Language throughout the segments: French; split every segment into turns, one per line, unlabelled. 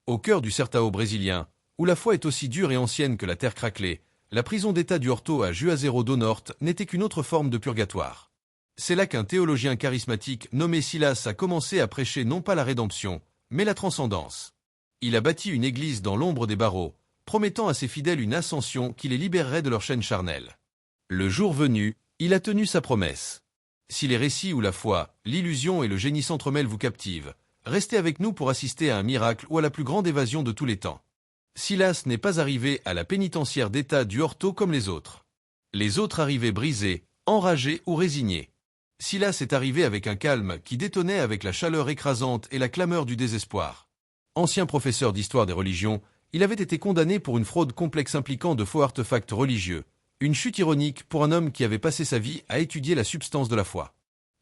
Au cœur du Sertão brésilien, où la foi est aussi dure et ancienne que la terre craquelée, la prison d'État du Horto à Juazeiro do Norte n'était qu'une autre forme de purgatoire. C'est là qu'un théologien charismatique nommé Silas a commencé à prêcher non pas la rédemption, mais la transcendance. Il a bâti une église dans l'ombre des barreaux, promettant à ses fidèles une ascension qui les libérerait de leur chaîne charnelle. Le jour venu, il a tenu sa promesse. Si les récits où la foi, l'illusion et le génie s'entremêlent vous captivent, restez avec nous pour assister à un miracle ou à la plus grande évasion de tous les temps. Silas n'est pas arrivé à la pénitentiaire d'État du Horto comme les autres. Les autres arrivaient brisés, enragés ou résignés. Silas est arrivé avec un calme qui détonnait avec la chaleur écrasante et la clameur du désespoir. Ancien professeur d'histoire des religions, il avait été condamné pour une fraude complexe impliquant de faux artefacts religieux, une chute ironique pour un homme qui avait passé sa vie à étudier la substance de la foi.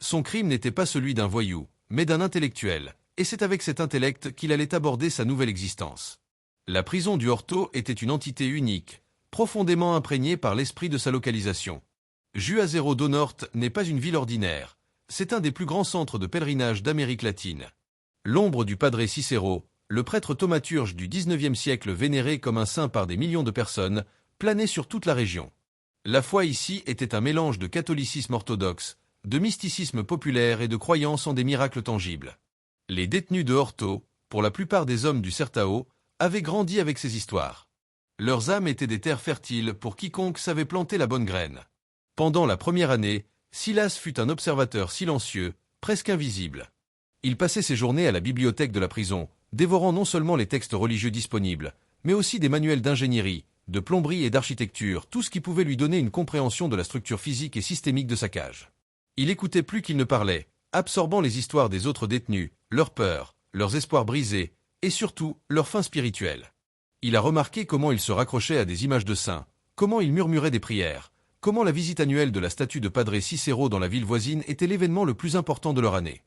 Son crime n'était pas celui d'un voyou, mais d'un intellectuel, et c'est avec cet intellect qu'il allait aborder sa nouvelle existence. La prison du Horto était une entité unique, profondément imprégnée par l'esprit de sa localisation. Juazeiro do Norte n'est pas une ville ordinaire, c'est un des plus grands centres de pèlerinage d'Amérique latine. L'ombre du Padre Cicero, le prêtre thaumaturge du XIXe siècle vénéré comme un saint par des millions de personnes, planait sur toute la région. La foi ici était un mélange de catholicisme orthodoxe, de mysticisme populaire et de croyance en des miracles tangibles. Les détenus de Horto, pour la plupart des hommes du Sertão, avaient grandi avec ces histoires. Leurs âmes étaient des terres fertiles pour quiconque savait planter la bonne graine. Pendant la première année, Silas fut un observateur silencieux, presque invisible. Il passait ses journées à la bibliothèque de la prison, dévorant non seulement les textes religieux disponibles, mais aussi des manuels d'ingénierie, de plomberie et d'architecture, tout ce qui pouvait lui donner une compréhension de la structure physique et systémique de sa cage. Il écoutait plus qu'il ne parlait, absorbant les histoires des autres détenus, leurs peurs, leurs espoirs brisés, et surtout, leur fin spirituelle. Il a remarqué comment ils se raccrochaient à des images de saints, comment ils murmuraient des prières, comment la visite annuelle de la statue de Padre Cicero dans la ville voisine était l'événement le plus important de leur année.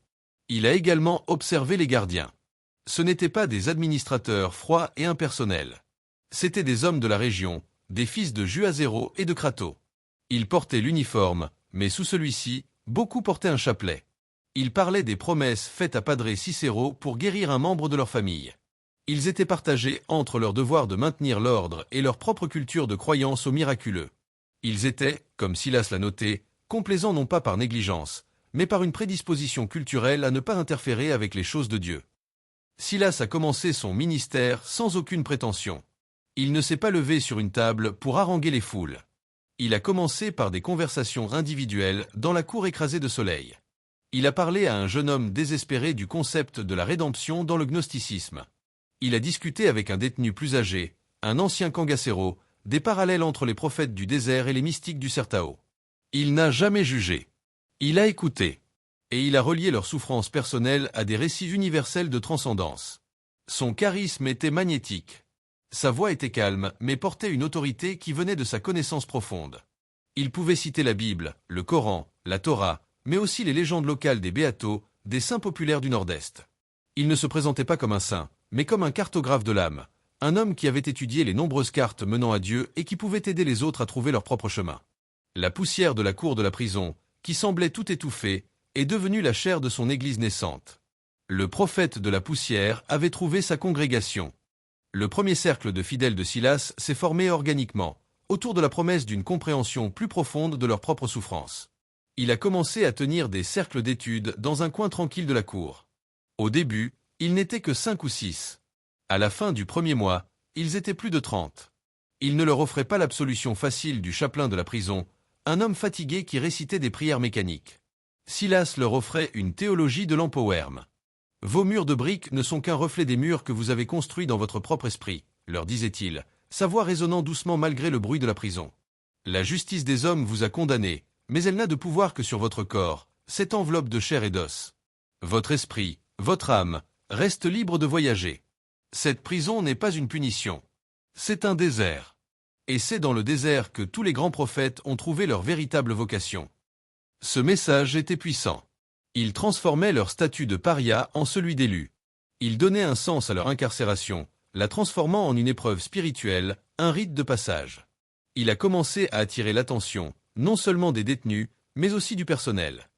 Il a également observé les gardiens. Ce n'étaient pas des administrateurs froids et impersonnels. C'étaient des hommes de la région, des fils de Juazeiro et de Crato. Ils portaient l'uniforme, mais sous celui-ci, beaucoup portaient un chapelet. Ils parlaient des promesses faites à Padre Cicero pour guérir un membre de leur famille. Ils étaient partagés entre leur devoir de maintenir l'ordre et leur propre culture de croyance au miraculeux. Ils étaient, comme Silas l'a noté, complaisants non pas par négligence, mais par une prédisposition culturelle à ne pas interférer avec les choses de Dieu. Silas a commencé son ministère sans aucune prétention. Il ne s'est pas levé sur une table pour haranguer les foules. Il a commencé par des conversations individuelles dans la cour écrasée de soleil. Il a parlé à un jeune homme désespéré du concept de la rédemption dans le gnosticisme. Il a discuté avec un détenu plus âgé, un ancien cangacero, des parallèles entre les prophètes du désert et les mystiques du Sertão. Il n'a jamais jugé. Il a écouté. Et il a relié leurs souffrances personnelles à des récits universels de transcendance. Son charisme était magnétique. Sa voix était calme, mais portait une autorité qui venait de sa connaissance profonde. Il pouvait citer la Bible, le Coran, la Torah, mais aussi les légendes locales des Béatos, des saints populaires du Nord-Est. Il ne se présentait pas comme un saint, mais comme un cartographe de l'âme, un homme qui avait étudié les nombreuses cartes menant à Dieu et qui pouvait aider les autres à trouver leur propre chemin. La poussière de la cour de la prison, qui semblait tout étouffée, est devenue la chair de son église naissante. Le prophète de la poussière avait trouvé sa congrégation. Le premier cercle de fidèles de Silas s'est formé organiquement, autour de la promesse d'une compréhension plus profonde de leurs propres souffrances. Il a commencé à tenir des cercles d'études dans un coin tranquille de la cour. Au début, ils n'étaient que 5 ou 6. À la fin du premier mois, ils étaient plus de 30. Il ne leur offrait pas l'absolution facile du chapelain de la prison, un homme fatigué qui récitait des prières mécaniques. Silas leur offrait une théologie de l'empowerm. Vos murs de briques ne sont qu'un reflet des murs que vous avez construits dans votre propre esprit, leur disait-il, sa voix résonnant doucement malgré le bruit de la prison. La justice des hommes vous a condamné, mais elle n'a de pouvoir que sur votre corps, cette enveloppe de chair et d'os. Votre esprit, votre âme, reste libre de voyager. Cette prison n'est pas une punition. C'est un désert. Et c'est dans le désert que tous les grands prophètes ont trouvé leur véritable vocation. Ce message était puissant. Il transformait leur statut de paria en celui d'élu. Il donnait un sens à leur incarcération, la transformant en une épreuve spirituelle, un rite de passage. Il a commencé à attirer l'attention, non seulement des détenus, mais aussi du personnel.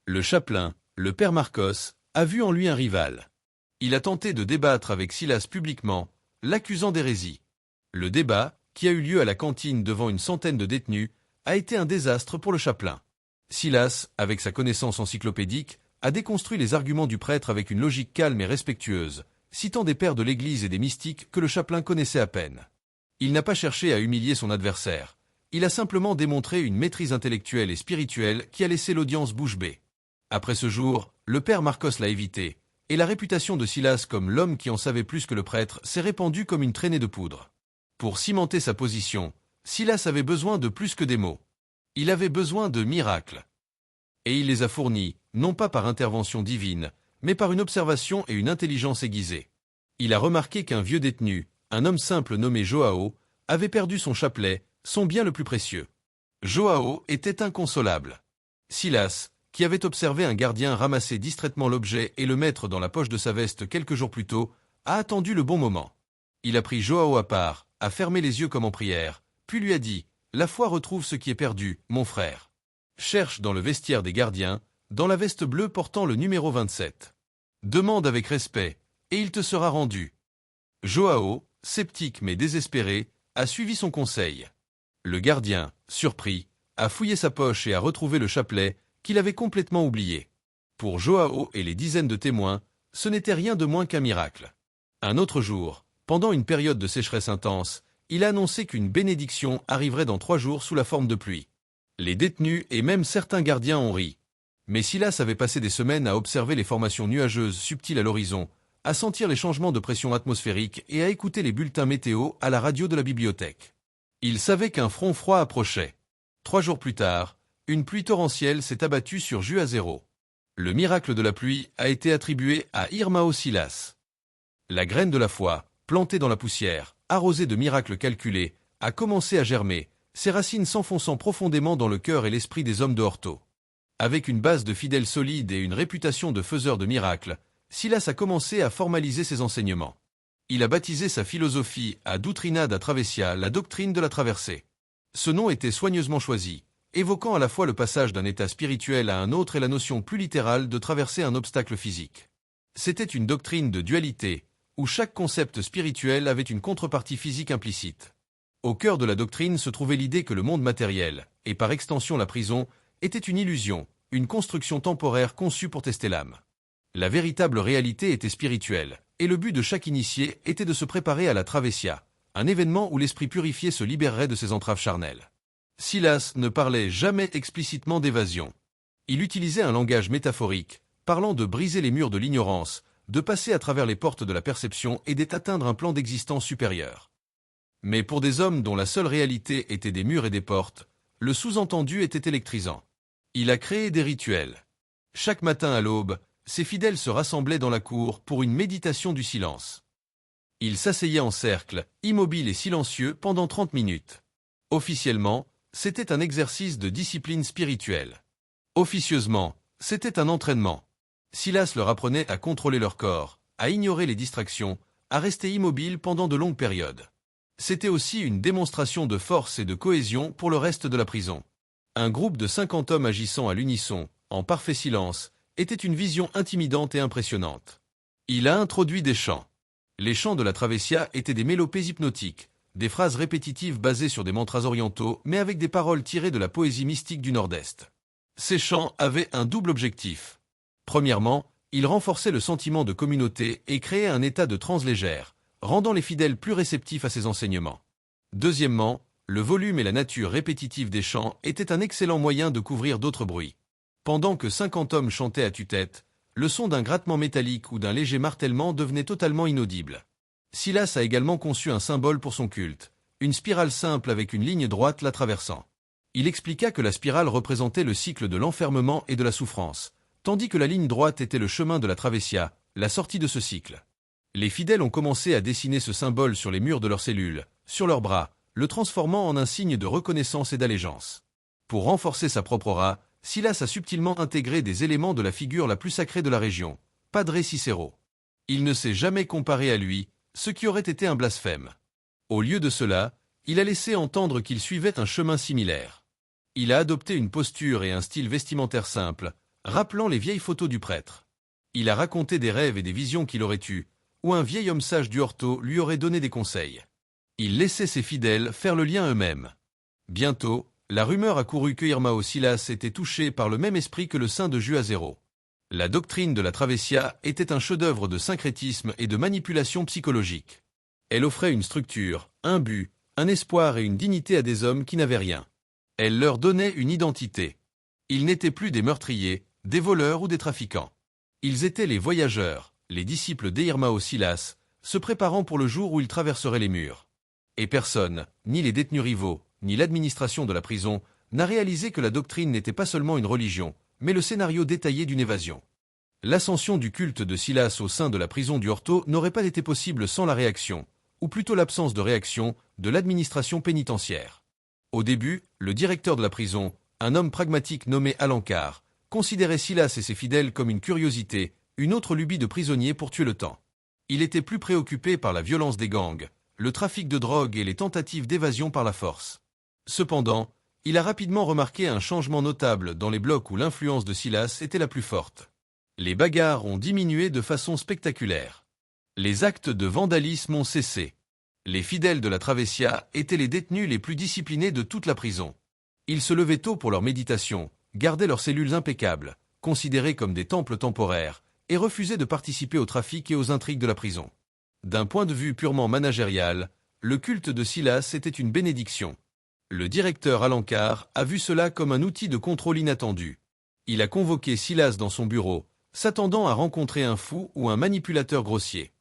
Le chapelain, le père Marcos, a vu en lui un rival. Il a tenté de débattre avec Silas publiquement, l'accusant d'hérésie. Le débat, qui a eu lieu à la cantine devant une centaine de détenus, a été un désastre pour le chapelain. Silas, avec sa connaissance encyclopédique, a déconstruit les arguments du prêtre avec une logique calme et respectueuse, citant des pères de l'Église et des mystiques que le chapelain connaissait à peine. Il n'a pas cherché à humilier son adversaire. Il a simplement démontré une maîtrise intellectuelle et spirituelle qui a laissé l'audience bouche bée. Après ce jour, le père Marcos l'a évité, et la réputation de Silas comme l'homme qui en savait plus que le prêtre s'est répandue comme une traînée de poudre. Pour cimenter sa position, Silas avait besoin de plus que des mots. Il avait besoin de miracles. Et il les a fournis, non pas par intervention divine, mais par une observation et une intelligence aiguisée. Il a remarqué qu'un vieux détenu, un homme simple nommé Joao, avait perdu son chapelet, son bien le plus précieux. Joao était inconsolable. Silas, qui avait observé un gardien ramasser distraitement l'objet et le mettre dans la poche de sa veste quelques jours plus tôt, a attendu le bon moment. Il a pris Joao à part, a fermé les yeux comme en prière, puis lui a dit « La foi retrouve ce qui est perdu, mon frère. Cherche dans le vestiaire des gardiens, dans la veste bleue portant le numéro 27. Demande avec respect, et il te sera rendu. » Joao, sceptique mais désespéré, a suivi son conseil. Le gardien, surpris, a fouillé sa poche et a retrouvé le chapelet qu'il avait complètement oublié. Pour Joao et les dizaines de témoins, ce n'était rien de moins qu'un miracle. Un autre jour, pendant une période de sécheresse intense, il a annoncé qu'une bénédiction arriverait dans 3 jours sous la forme de pluie. Les détenus et même certains gardiens ont ri. Mais Silas avait passé des semaines à observer les formations nuageuses subtiles à l'horizon, à sentir les changements de pression atmosphérique et à écouter les bulletins météo à la radio de la bibliothèque. Il savait qu'un front froid approchait. 3 jours plus tard, une pluie torrentielle s'est abattue sur Juazero. Le miracle de la pluie a été attribué à Irmão Silas. La graine de la foi, plantée dans la poussière, arrosée de miracles calculés, a commencé à germer, ses racines s'enfonçant profondément dans le cœur et l'esprit des hommes de Horto. Avec une base de fidèles solides et une réputation de faiseur de miracles, Silas a commencé à formaliser ses enseignements. Il a baptisé sa philosophie à Doutrina da Travessia, la doctrine de la traversée. Ce nom était soigneusement choisi, évoquant à la fois le passage d'un état spirituel à un autre et la notion plus littérale de traverser un obstacle physique. C'était une doctrine de dualité, où chaque concept spirituel avait une contrepartie physique implicite. Au cœur de la doctrine se trouvait l'idée que le monde matériel, et par extension la prison, était une illusion, une construction temporaire conçue pour tester l'âme. La véritable réalité était spirituelle, et le but de chaque initié était de se préparer à la travessia, un événement où l'esprit purifié se libérerait de ses entraves charnelles. Silas ne parlait jamais explicitement d'évasion. Il utilisait un langage métaphorique, parlant de briser les murs de l'ignorance, de passer à travers les portes de la perception et d'atteindre un plan d'existence supérieur. Mais pour des hommes dont la seule réalité était des murs et des portes, le sous-entendu était électrisant. Il a créé des rituels. Chaque matin à l'aube, ses fidèles se rassemblaient dans la cour pour une méditation du silence. Ils s'asseyaient en cercle, immobiles et silencieux pendant 30 minutes. Officiellement, c'était un exercice de discipline spirituelle. Officieusement, c'était un entraînement. Silas leur apprenait à contrôler leur corps, à ignorer les distractions, à rester immobiles pendant de longues périodes. C'était aussi une démonstration de force et de cohésion pour le reste de la prison. Un groupe de 50 hommes agissant à l'unisson, en parfait silence, était une vision intimidante et impressionnante. Il a introduit des chants. Les chants de la travessia étaient des mélopées hypnotiques, des phrases répétitives basées sur des mantras orientaux mais avec des paroles tirées de la poésie mystique du Nord-Est. Ces chants avaient un double objectif. Premièrement, ils renforçaient le sentiment de communauté et créaient un état de transe légère, rendant les fidèles plus réceptifs à ses enseignements. Deuxièmement, le volume et la nature répétitive des chants étaient un excellent moyen de couvrir d'autres bruits. Pendant que 50 hommes chantaient à tue-tête, le son d'un grattement métallique ou d'un léger martèlement devenait totalement inaudible. Silas a également conçu un symbole pour son culte, une spirale simple avec une ligne droite la traversant. Il expliqua que la spirale représentait le cycle de l'enfermement et de la souffrance, tandis que la ligne droite était le chemin de la travessia, la sortie de ce cycle. Les fidèles ont commencé à dessiner ce symbole sur les murs de leurs cellules, sur leurs bras, le transformant en un signe de reconnaissance et d'allégeance. Pour renforcer sa propre aura, Silas a subtilement intégré des éléments de la figure la plus sacrée de la région, Padre Cicero. Il ne s'est jamais comparé à lui, ce qui aurait été un blasphème. Au lieu de cela, il a laissé entendre qu'il suivait un chemin similaire. Il a adopté une posture et un style vestimentaire simple, rappelant les vieilles photos du prêtre. Il a raconté des rêves et des visions qu'il aurait eus, ou un vieil homme sage du Horto lui aurait donné des conseils. Il laissait ses fidèles faire le lien eux-mêmes. Bientôt, la rumeur a couru que Irmão Silas était touché par le même esprit que le saint de Juazeiro. La doctrine de la Travessia était un chef-d'œuvre de syncrétisme et de manipulation psychologique. Elle offrait une structure, un but, un espoir et une dignité à des hommes qui n'avaient rien. Elle leur donnait une identité. Ils n'étaient plus des meurtriers, des voleurs ou des trafiquants. Ils étaient les voyageurs, les disciples d'Irmão Silas, se préparant pour le jour où ils traverseraient les murs. Et personne, ni les détenus rivaux, ni l'administration de la prison, n'a réalisé que la doctrine n'était pas seulement une religion, mais le scénario détaillé d'une évasion. L'ascension du culte de Silas au sein de la prison du Horto n'aurait pas été possible sans la réaction, ou plutôt l'absence de réaction, de l'administration pénitentiaire. Au début, le directeur de la prison, un homme pragmatique nommé Alencar, considérait Silas et ses fidèles comme une curiosité, une autre lubie de prisonniers pour tuer le temps. Il était plus préoccupé par la violence des gangs, le trafic de drogue et les tentatives d'évasion par la force. Cependant, il a rapidement remarqué un changement notable dans les blocs où l'influence de Silas était la plus forte. Les bagarres ont diminué de façon spectaculaire. Les actes de vandalisme ont cessé. Les fidèles de la Travessia étaient les détenus les plus disciplinés de toute la prison. Ils se levaient tôt pour leur méditation, gardaient leurs cellules impeccables, considérées comme des temples temporaires, et refusaient de participer au trafic et aux intrigues de la prison. D'un point de vue purement managérial, le culte de Silas était une bénédiction. Le directeur Alencar a vu cela comme un outil de contrôle inattendu. Il a convoqué Silas dans son bureau, s'attendant à rencontrer un fou ou un manipulateur grossier.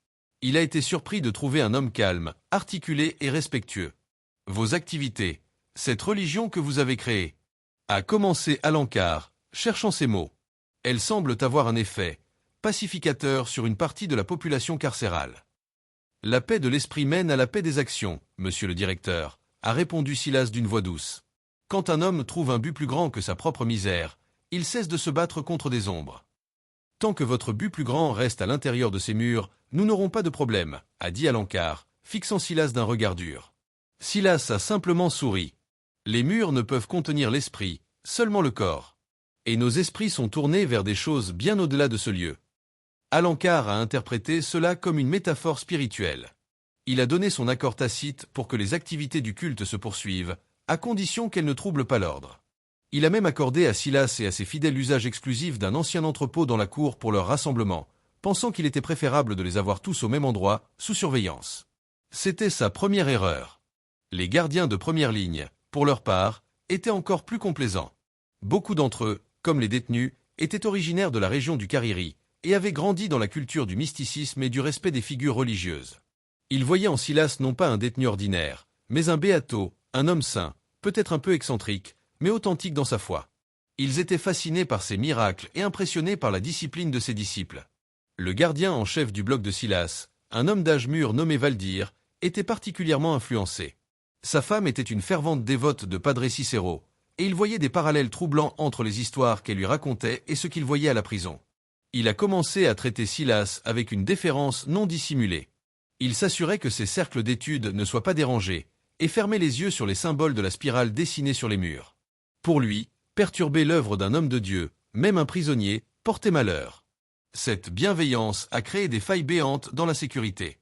Il a été surpris de trouver un homme calme, articulé et respectueux. Vos activités, cette religion que vous avez créée, a commencé Alencar, cherchant ces mots. Elles semblent avoir un effet pacificateur sur une partie de la population carcérale. La paix de l'esprit mène à la paix des actions, monsieur le directeur, a répondu Silas d'une voix douce. Quand un homme trouve un but plus grand que sa propre misère, il cesse de se battre contre des ombres. Tant que votre but plus grand reste à l'intérieur de ces murs, nous n'aurons pas de problème, a dit Alencar, fixant Silas d'un regard dur. Silas a simplement souri. Les murs ne peuvent contenir l'esprit, seulement le corps. Et nos esprits sont tournés vers des choses bien au-delà de ce lieu. Alencar a interprété cela comme une métaphore spirituelle. Il a donné son accord tacite pour que les activités du culte se poursuivent, à condition qu'elles ne troublent pas l'ordre. Il a même accordé à Silas et à ses fidèles l'usage exclusif d'un ancien entrepôt dans la cour pour leur rassemblement, pensant qu'il était préférable de les avoir tous au même endroit, sous surveillance. C'était sa première erreur. Les gardiens de première ligne, pour leur part, étaient encore plus complaisants. Beaucoup d'entre eux, comme les détenus, étaient originaires de la région du Cariri, et avaient grandi dans la culture du mysticisme et du respect des figures religieuses. Ils voyaient en Silas non pas un détenu ordinaire, mais un béato, un homme saint, peut-être un peu excentrique, mais authentique dans sa foi. Ils étaient fascinés par ses miracles et impressionnés par la discipline de ses disciples. Le gardien en chef du bloc de Silas, un homme d'âge mûr nommé Valdir, était particulièrement influencé. Sa femme était une fervente dévote de Padre Cicero, et il voyait des parallèles troublants entre les histoires qu'elle lui racontait et ce qu'il voyait à la prison. Il a commencé à traiter Silas avec une déférence non dissimulée. Il s'assurait que ses cercles d'études ne soient pas dérangés, et fermait les yeux sur les symboles de la spirale dessinée sur les murs. Pour lui, perturber l'œuvre d'un homme de Dieu, même un prisonnier, portait malheur. Cette bienveillance a créé des failles béantes dans la sécurité.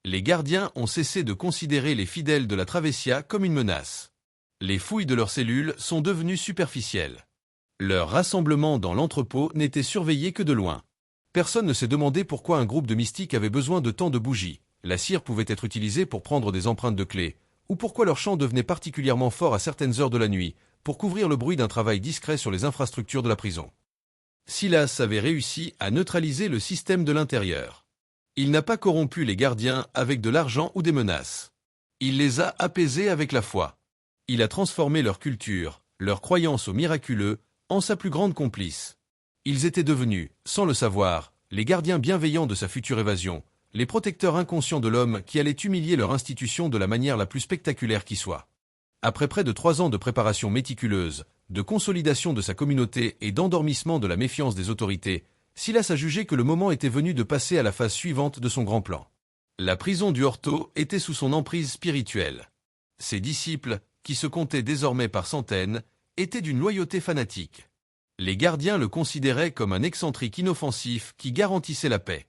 Les gardiens ont cessé de considérer les fidèles de la Travessia comme une menace. Les fouilles de leurs cellules sont devenues superficielles. Leur rassemblement dans l'entrepôt n'était surveillé que de loin. Personne ne s'est demandé pourquoi un groupe de mystiques avait besoin de tant de bougies. La cire pouvait être utilisée pour prendre des empreintes de clés, ou pourquoi leur chant devenait particulièrement fort à certaines heures de la nuit, pour couvrir le bruit d'un travail discret sur les infrastructures de la prison. Silas avait réussi à neutraliser le système de l'intérieur. Il n'a pas corrompu les gardiens avec de l'argent ou des menaces. Il les a apaisés avec la foi. Il a transformé leur culture, leur croyance au miraculeux, en sa plus grande complice. Ils étaient devenus, sans le savoir, les gardiens bienveillants de sa future évasion, les protecteurs inconscients de l'homme qui allait humilier leur institution de la manière la plus spectaculaire qui soit. Après près de 3 ans de préparation méticuleuse, de consolidation de sa communauté et d'endormissement de la méfiance des autorités, Silas a jugé que le moment était venu de passer à la phase suivante de son grand plan. La prison du Horto était sous son emprise spirituelle. Ses disciples, qui se comptaient désormais par centaines, étaient d'une loyauté fanatique. Les gardiens le considéraient comme un excentrique inoffensif qui garantissait la paix.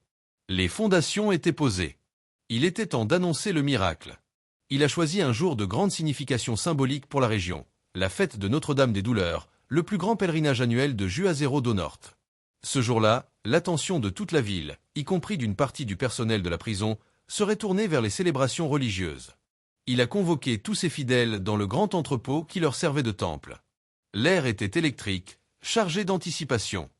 Les fondations étaient posées. Il était temps d'annoncer le miracle. Il a choisi un jour de grande signification symbolique pour la région, la fête de Notre-Dame des Douleurs, le plus grand pèlerinage annuel de Juazeiro do Norte. Ce jour-là, l'attention de toute la ville, y compris d'une partie du personnel de la prison, serait tournée vers les célébrations religieuses. Il a convoqué tous ses fidèles dans le grand entrepôt qui leur servait de temple. L'air était électrique, chargé d'anticipation.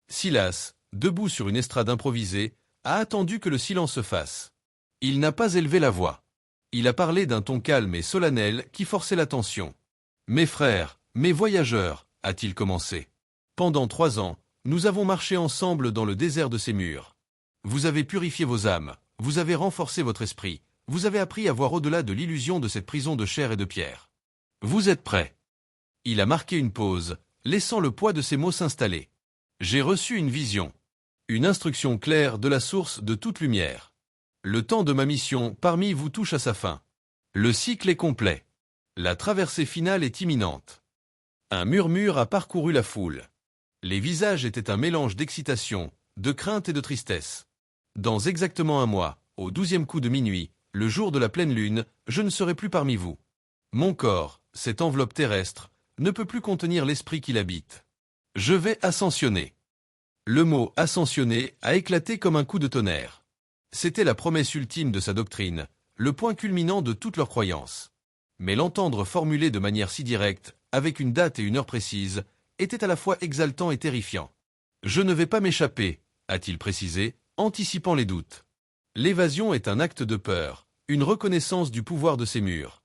Silas, debout sur une estrade improvisée, a attendu que le silence se fasse. Il n'a pas élevé la voix. Il a parlé d'un ton calme et solennel qui forçait l'attention. « Mes frères, mes voyageurs », a-t-il commencé. « Pendant 3 ans, nous avons marché ensemble dans le désert de ces murs. Vous avez purifié vos âmes, vous avez renforcé votre esprit, vous avez appris à voir au-delà de l'illusion de cette prison de chair et de pierre. Vous êtes prêts ?» Il a marqué une pause, laissant le poids de ses mots s'installer. « J'ai reçu une vision. Une instruction claire de la source de toute lumière. Le temps de ma mission parmi vous touche à sa fin. Le cycle est complet. La traversée finale est imminente. » Un murmure a parcouru la foule. Les visages étaient un mélange d'excitation, de crainte et de tristesse. Dans exactement 1 mois, au 12e coup de minuit, le jour de la pleine lune, je ne serai plus parmi vous. Mon corps, cette enveloppe terrestre, ne peut plus contenir l'esprit qui l'habite. Je vais ascensionner. Le mot ascensionner a éclaté comme un coup de tonnerre. C'était la promesse ultime de sa doctrine, le point culminant de toute leur croyance. Mais l'entendre formuler de manière si directe, avec une date et une heure précises, était à la fois exaltant et terrifiant. « Je ne vais pas m'échapper », a-t-il précisé, anticipant les doutes. L'évasion est un acte de peur, une reconnaissance du pouvoir de ces murs.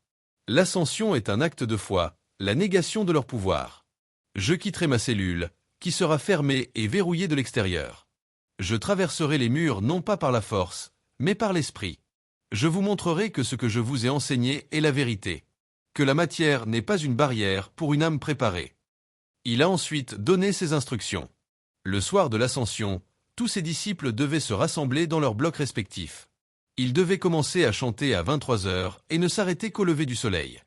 L'ascension est un acte de foi, la négation de leur pouvoir. Je quitterai ma cellule, qui sera fermée et verrouillée de l'extérieur. Je traverserai les murs non pas par la force, mais par l'esprit. Je vous montrerai que ce que je vous ai enseigné est la vérité. Que la matière n'est pas une barrière pour une âme préparée. Il a ensuite donné ses instructions. Le soir de l'ascension, tous ses disciples devaient se rassembler dans leurs blocs respectifs. Ils devaient commencer à chanter à 23 heures et ne s'arrêter qu'au lever du soleil.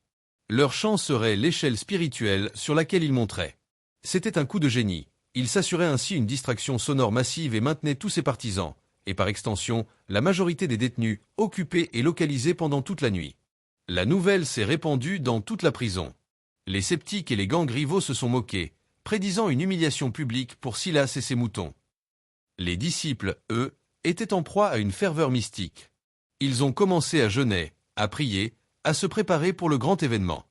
Leur chant serait l'échelle spirituelle sur laquelle ils monteraient. C'était un coup de génie. Il s'assurait ainsi une distraction sonore massive et maintenait tous ses partisans, et par extension, la majorité des détenus, occupés et localisés pendant toute la nuit. La nouvelle s'est répandue dans toute la prison. Les sceptiques et les gangs rivaux se sont moqués, prédisant une humiliation publique pour Silas et ses moutons. Les disciples, eux, étaient en proie à une ferveur mystique. Ils ont commencé à jeûner, à prier, à se préparer pour le grand événement.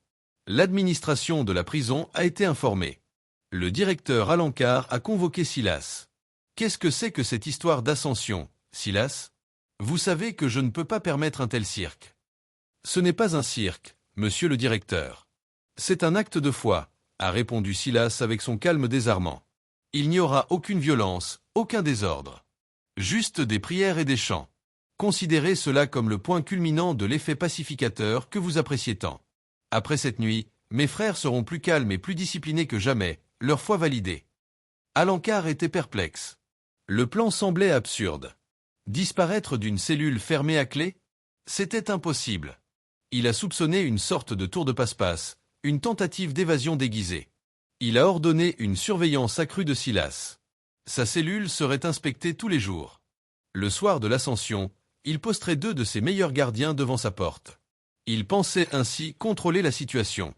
L'administration de la prison a été informée. Le directeur Alencar a convoqué Silas. « Qu'est-ce que c'est que cette histoire d'ascension, Silas ? Vous savez que je ne peux pas permettre un tel cirque. » « Ce n'est pas un cirque, monsieur le directeur. C'est un acte de foi, » a répondu Silas avec son calme désarmant. « Il n'y aura aucune violence, aucun désordre. Juste des prières et des chants. Considérez cela comme le point culminant de l'effet pacificateur que vous appréciez tant. Après cette nuit, mes frères seront plus calmes et plus disciplinés que jamais, leur foi validée. » Alencar était perplexe. Le plan semblait absurde. Disparaître d'une cellule fermée à clé ? C'était impossible. Il a soupçonné une sorte de tour de passe-passe, une tentative d'évasion déguisée. Il a ordonné une surveillance accrue de Silas. Sa cellule serait inspectée tous les jours. Le soir de l'ascension, il posterait 2 de ses meilleurs gardiens devant sa porte. Il pensait ainsi contrôler la situation.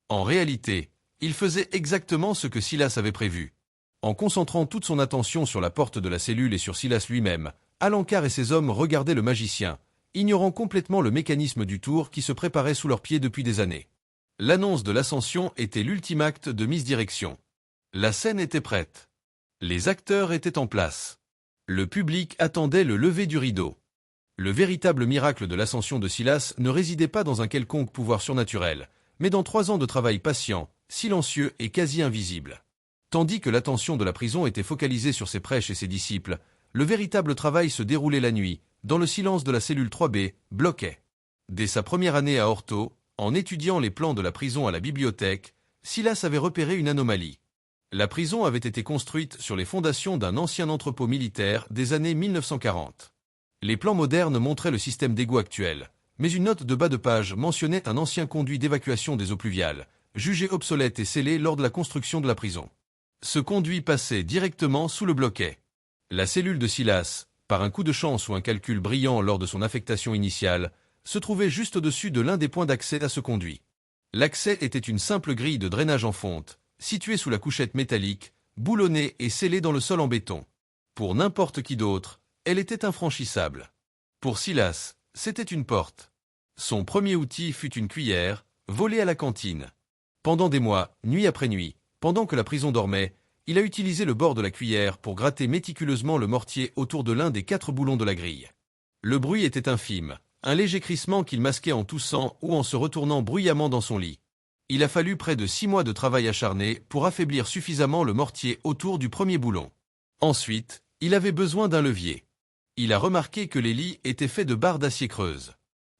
En réalité, il faisait exactement ce que Silas avait prévu. En concentrant toute son attention sur la porte de la cellule et sur Silas lui-même, Alencar et ses hommes regardaient le magicien, ignorant complètement le mécanisme du tour qui se préparait sous leurs pieds depuis des années. L'annonce de l'ascension était l'ultime acte de misdirection. La scène était prête. Les acteurs étaient en place. Le public attendait le lever du rideau. Le véritable miracle de l'ascension de Silas ne résidait pas dans un quelconque pouvoir surnaturel, mais dans 3 ans de travail patient, silencieux et quasi invisible. Tandis que l'attention de la prison était focalisée sur ses prêches et ses disciples, le véritable travail se déroulait la nuit, dans le silence de la cellule 3B, bloquée. Dès sa première année à Orto, en étudiant les plans de la prison à la bibliothèque, Silas avait repéré une anomalie. La prison avait été construite sur les fondations d'un ancien entrepôt militaire des années 1940. Les plans modernes montraient le système d'égout actuel, mais une note de bas de page mentionnait un ancien conduit d'évacuation des eaux pluviales, jugé obsolète et scellé lors de la construction de la prison. Ce conduit passait directement sous le bloquet. La cellule de Silas, par un coup de chance ou un calcul brillant lors de son affectation initiale, se trouvait juste au-dessus de l'un des points d'accès à ce conduit. L'accès était une simple grille de drainage en fonte, située sous la couchette métallique, boulonnée et scellée dans le sol en béton. Pour n'importe qui d'autre, elle était infranchissable. Pour Silas, c'était une porte. Son premier outil fut une cuillère, volée à la cantine. Pendant des mois, nuit après nuit, pendant que la prison dormait, il a utilisé le bord de la cuillère pour gratter méticuleusement le mortier autour de l'un des 4 boulons de la grille. Le bruit était infime, un léger crissement qu'il masquait en toussant ou en se retournant bruyamment dans son lit. Il a fallu près de 6 mois de travail acharné pour affaiblir suffisamment le mortier autour du premier boulon. Ensuite, il avait besoin d'un levier. Il a remarqué que les lits étaient faits de barres d'acier creuses.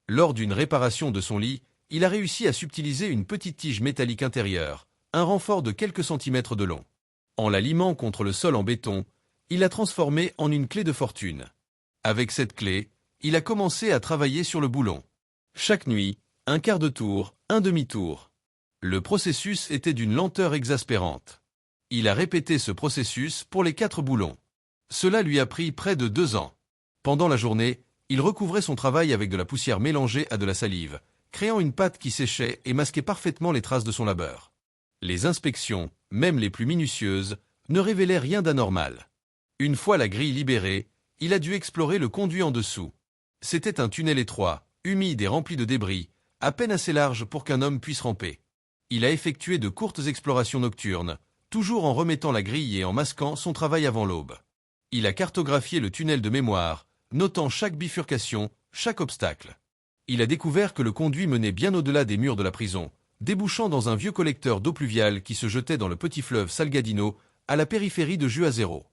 Lors d'une réparation de son lit, il a réussi à subtiliser une petite tige métallique intérieure, un renfort de quelques centimètres de long. En la limant contre le sol en béton, il l'a transformée en une clé de fortune. Avec cette clé, il a commencé à travailler sur le boulon. Chaque nuit, un quart de tour, un demi-tour. Le processus était d'une lenteur exaspérante. Il a répété ce processus pour les 4 boulons. Cela lui a pris près de 2 ans. Pendant la journée, il recouvrait son travail avec de la poussière mélangée à de la salive, créant une pâte qui séchait et masquait parfaitement les traces de son labeur. Les inspections, même les plus minutieuses, ne révélaient rien d'anormal. Une fois la grille libérée, il a dû explorer le conduit en dessous. C'était un tunnel étroit, humide et rempli de débris, à peine assez large pour qu'un homme puisse ramper. Il a effectué de courtes explorations nocturnes, toujours en remettant la grille et en masquant son travail avant l'aube. Il a cartographié le tunnel de mémoire, notant chaque bifurcation, chaque obstacle. Il a découvert que le conduit menait bien au-delà des murs de la prison, débouchant dans un vieux collecteur d'eau pluviale qui se jetait dans le petit fleuve Salgadino, à la périphérie de Juazeiro.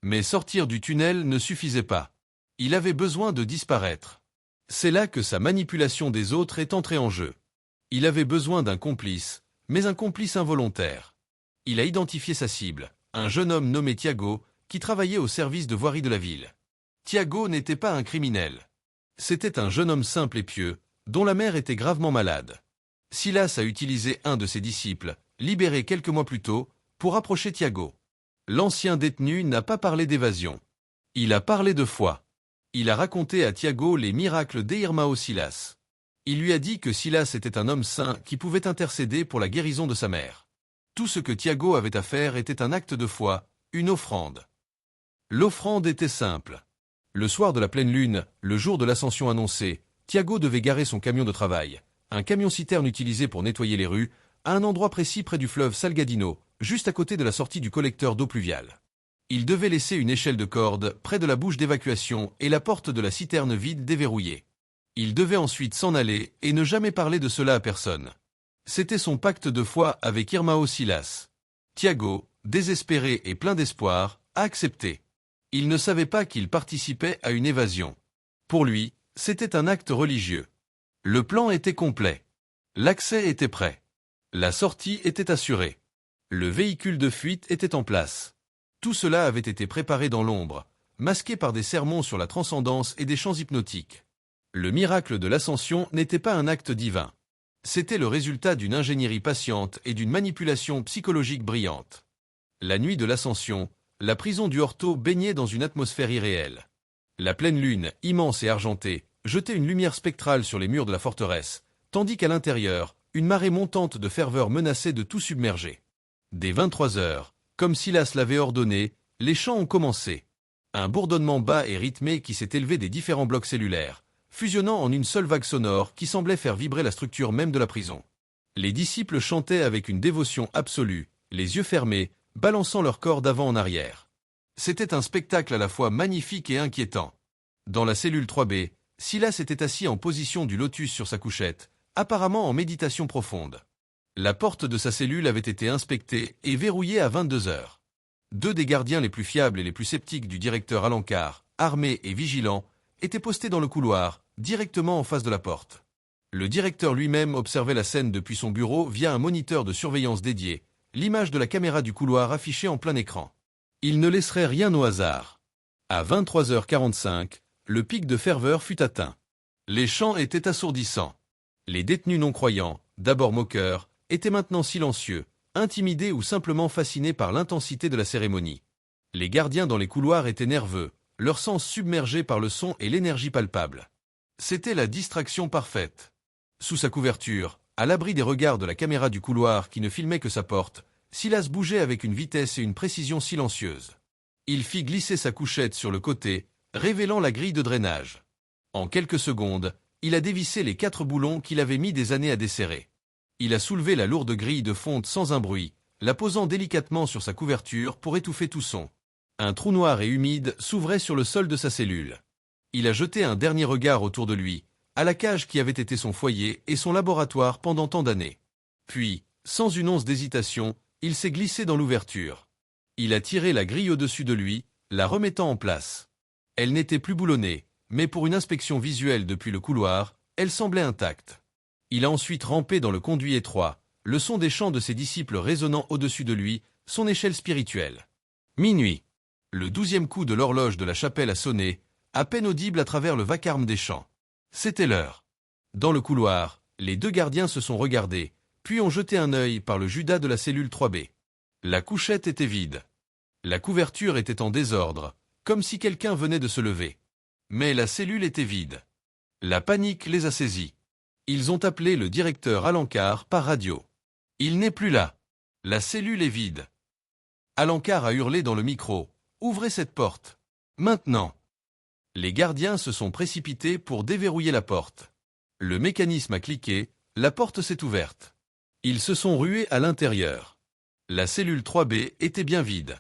Mais sortir du tunnel ne suffisait pas. Il avait besoin de disparaître. C'est là que sa manipulation des autres est entrée en jeu. Il avait besoin d'un complice, mais un complice involontaire. Il a identifié sa cible, un jeune homme nommé Thiago, qui travaillait au service de voirie de la ville. Thiago n'était pas un criminel. C'était un jeune homme simple et pieux, dont la mère était gravement malade. Silas a utilisé un de ses disciples, libéré quelques mois plus tôt, pour approcher Thiago. L'ancien détenu n'a pas parlé d'évasion. Il a parlé de foi. Il a raconté à Thiago les miracles d'Irmão Silas. Il lui a dit que Silas était un homme saint qui pouvait intercéder pour la guérison de sa mère. Tout ce que Thiago avait à faire était un acte de foi, une offrande. L'offrande était simple. Le soir de la pleine lune, le jour de l'ascension annoncée, Thiago devait garer son camion de travail, un camion-citerne utilisé pour nettoyer les rues, à un endroit précis près du fleuve Salgadino, juste à côté de la sortie du collecteur d'eau pluviale. Il devait laisser une échelle de corde près de la bouche d'évacuation et la porte de la citerne vide déverrouillée. Il devait ensuite s'en aller et ne jamais parler de cela à personne. C'était son pacte de foi avec Irmão Silas. Thiago, désespéré et plein d'espoir, a accepté. Il ne savait pas qu'il participait à une évasion. Pour lui, c'était un acte religieux. Le plan était complet. L'accès était prêt. La sortie était assurée. Le véhicule de fuite était en place. Tout cela avait été préparé dans l'ombre, masqué par des sermons sur la transcendance et des chants hypnotiques. Le miracle de l'ascension n'était pas un acte divin. C'était le résultat d'une ingénierie patiente et d'une manipulation psychologique brillante. La nuit de l'ascension, la prison du Horto baignait dans une atmosphère irréelle. La pleine lune, immense et argentée, jetait une lumière spectrale sur les murs de la forteresse, tandis qu'à l'intérieur, une marée montante de ferveur menaçait de tout submerger. Dès 23 heures, comme Silas l'avait ordonné, les chants ont commencé. Un bourdonnement bas et rythmé qui s'est élevé des différents blocs cellulaires, fusionnant en une seule vague sonore qui semblait faire vibrer la structure même de la prison. Les disciples chantaient avec une dévotion absolue, les yeux fermés, balançant leur corps d'avant en arrière. C'était un spectacle à la fois magnifique et inquiétant. Dans la cellule 3B, Silas était assis en position du lotus sur sa couchette, apparemment en méditation profonde. La porte de sa cellule avait été inspectée et verrouillée à 22 heures. 2 des gardiens les plus fiables et les plus sceptiques du directeur Alencar, armés et vigilants, étaient postés dans le couloir, directement en face de la porte. Le directeur lui-même observait la scène depuis son bureau via un moniteur de surveillance dédié, l'image de la caméra du couloir affichée en plein écran. Il ne laisserait rien au hasard. À 23h45, le pic de ferveur fut atteint. Les chants étaient assourdissants. Les détenus non-croyants, d'abord moqueurs, étaient maintenant silencieux, intimidés ou simplement fascinés par l'intensité de la cérémonie. Les gardiens dans les couloirs étaient nerveux, leur sens submergé par le son et l'énergie palpable. C'était la distraction parfaite. Sous sa couverture, à l'abri des regards de la caméra du couloir qui ne filmait que sa porte, Silas bougeait avec une vitesse et une précision silencieuses. Il fit glisser sa couchette sur le côté, révélant la grille de drainage. En quelques secondes, il a dévissé les 4 boulons qu'il avait mis des années à desserrer. Il a soulevé la lourde grille de fonte sans un bruit, la posant délicatement sur sa couverture pour étouffer tout son. Un trou noir et humide s'ouvrait sur le sol de sa cellule. Il a jeté un dernier regard autour de lui, à la cage qui avait été son foyer et son laboratoire pendant tant d'années. Puis, sans une once d'hésitation, il s'est glissé dans l'ouverture. Il a tiré la grille au-dessus de lui, la remettant en place. Elle n'était plus boulonnée, mais pour une inspection visuelle depuis le couloir, elle semblait intacte. Il a ensuite rampé dans le conduit étroit, le son des chants de ses disciples résonnant au-dessus de lui, son échelle spirituelle. Minuit. Le 12e coup de l'horloge de la chapelle a sonné, à peine audible à travers le vacarme des champs. C'était l'heure. Dans le couloir, les 2 gardiens se sont regardés, puis ont jeté un œil par le Judas de la cellule 3B. La couchette était vide. La couverture était en désordre, comme si quelqu'un venait de se lever. Mais la cellule était vide. La panique les a saisis. Ils ont appelé le directeur Alencar par radio. Il n'est plus là. La cellule est vide. Alencar a hurlé dans le micro. Ouvrez cette porte. Maintenant. Les gardiens se sont précipités pour déverrouiller la porte. Le mécanisme a cliqué, la porte s'est ouverte. Ils se sont rués à l'intérieur. La cellule 3B était bien vide.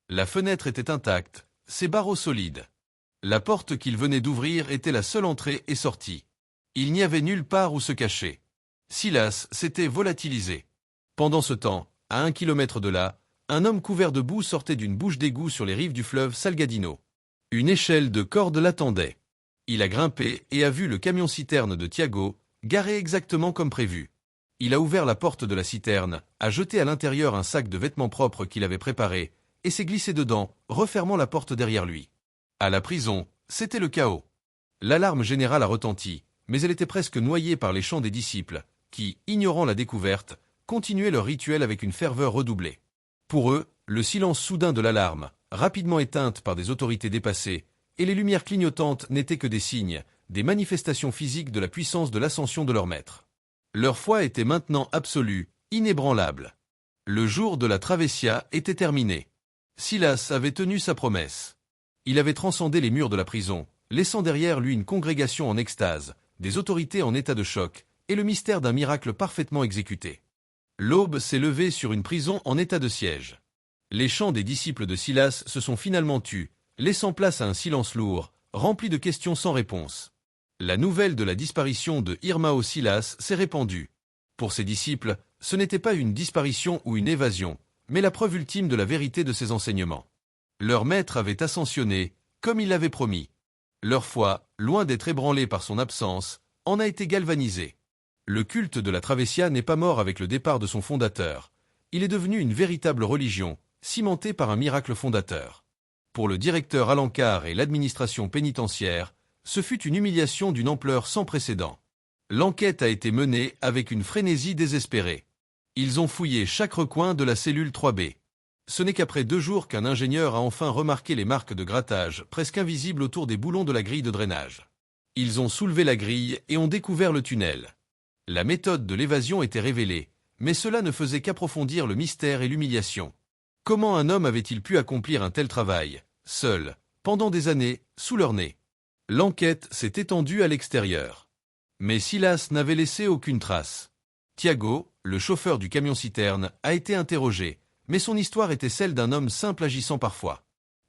La fenêtre était intacte, ses barreaux solides. La porte qu'ils venaient d'ouvrir était la seule entrée et sortie. Il n'y avait nulle part où se cacher. Silas s'était volatilisé. Pendant ce temps, à 1 kilomètre de là, un homme couvert de boue sortait d'une bouche d'égout sur les rives du fleuve Salgadino. Une échelle de corde l'attendait. Il a grimpé et a vu le camion-citerne de Thiago, garé exactement comme prévu. Il a ouvert la porte de la citerne, a jeté à l'intérieur un sac de vêtements propres qu'il avait préparé, et s'est glissé dedans, refermant la porte derrière lui. À la prison, c'était le chaos. L'alarme générale a retenti, mais elle était presque noyée par les chants des disciples, qui, ignorant la découverte, continuaient leur rituel avec une ferveur redoublée. Pour eux, le silence soudain de l'alarme, rapidement éteinte par des autorités dépassées, et les lumières clignotantes n'étaient que des signes, des manifestations physiques de la puissance de l'ascension de leur maître. Leur foi était maintenant absolue, inébranlable. Le jour de la Travessia était terminé. Silas avait tenu sa promesse. Il avait transcendé les murs de la prison, laissant derrière lui une congrégation en extase, des autorités en état de choc, et le mystère d'un miracle parfaitement exécuté. L'aube s'est levée sur une prison en état de siège. Les chants des disciples de Silas se sont finalement tus, laissant place à un silence lourd, rempli de questions sans réponse. La nouvelle de la disparition de Irmão Silas s'est répandue. Pour ses disciples, ce n'était pas une disparition ou une évasion, mais la preuve ultime de la vérité de ses enseignements. Leur maître avait ascensionné, comme il l'avait promis. Leur foi, loin d'être ébranlée par son absence, en a été galvanisée. Le culte de la Travessia n'est pas mort avec le départ de son fondateur. Il est devenu une véritable religion, cimentée par un miracle fondateur. Pour le directeur Alencar et l'administration pénitentiaire, ce fut une humiliation d'une ampleur sans précédent. L'enquête a été menée avec une frénésie désespérée. Ils ont fouillé chaque recoin de la cellule 3B. Ce n'est qu'après 2 jours qu'un ingénieur a enfin remarqué les marques de grattage presque invisibles autour des boulons de la grille de drainage. Ils ont soulevé la grille et ont découvert le tunnel. La méthode de l'évasion était révélée, mais cela ne faisait qu'approfondir le mystère et l'humiliation. Comment un homme avait-il pu accomplir un tel travail, seul, pendant des années, sous leur nez? L'enquête s'est étendue à l'extérieur. Mais Silas n'avait laissé aucune trace. Thiago, le chauffeur du camion-citerne, a été interrogé, mais son histoire était celle d'un homme simple agissant parfois.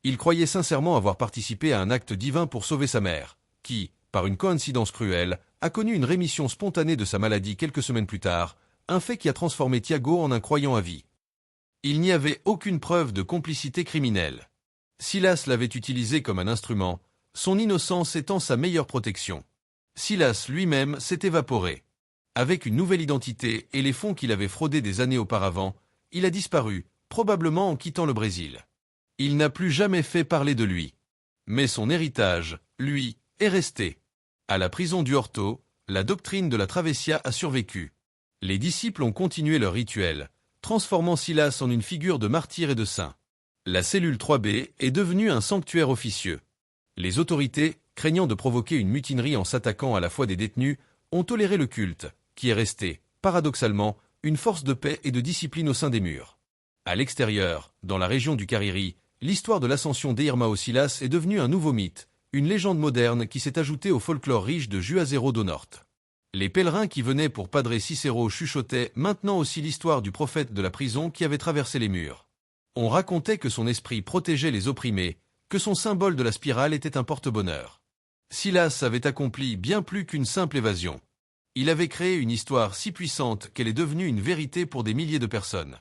Il croyait sincèrement avoir participé à un acte divin pour sauver sa mère, qui, par une coïncidence cruelle, a connu une rémission spontanée de sa maladie quelques semaines plus tard, un fait qui a transformé Thiago en un croyant à vie. Il n'y avait aucune preuve de complicité criminelle. Silas l'avait utilisé comme un instrument, son innocence étant sa meilleure protection. Silas lui-même s'est évaporé. Avec une nouvelle identité et les fonds qu'il avait fraudés des années auparavant, il a disparu, probablement en quittant le Brésil. Il n'a plus jamais fait parler de lui. Mais son héritage, lui, est resté. À la prison du Horto, la doctrine de la Travessia a survécu. Les disciples ont continué leur rituel, transformant Silas en une figure de martyr et de saint. La cellule 3B est devenue un sanctuaire officieux. Les autorités, craignant de provoquer une mutinerie en s'attaquant à la foi des détenus, ont toléré le culte, qui est resté, paradoxalement, une force de paix et de discipline au sein des murs. À l'extérieur, dans la région du Kariri, l'histoire de l'ascension d'Eirmao Silas est devenue un nouveau mythe, une légende moderne qui s'est ajoutée au folklore riche de Juazeiro do Norte. Les pèlerins qui venaient pour Padre Cicero chuchotaient maintenant aussi l'histoire du prophète de la prison qui avait traversé les murs. On racontait que son esprit protégeait les opprimés, que son symbole de la spirale était un porte-bonheur. Silas avait accompli bien plus qu'une simple évasion. Il avait créé une histoire si puissante qu'elle est devenue une vérité pour des milliers de personnes.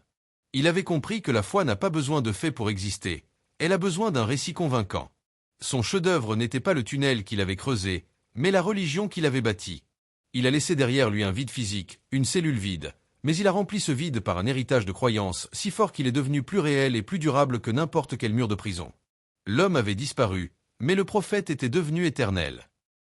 Il avait compris que la foi n'a pas besoin de faits pour exister, elle a besoin d'un récit convaincant. Son chef-d'œuvre n'était pas le tunnel qu'il avait creusé, mais la religion qu'il avait bâtie. Il a laissé derrière lui un vide physique, une cellule vide, mais il a rempli ce vide par un héritage de croyances si fort qu'il est devenu plus réel et plus durable que n'importe quel mur de prison. L'homme avait disparu, mais le prophète était devenu éternel.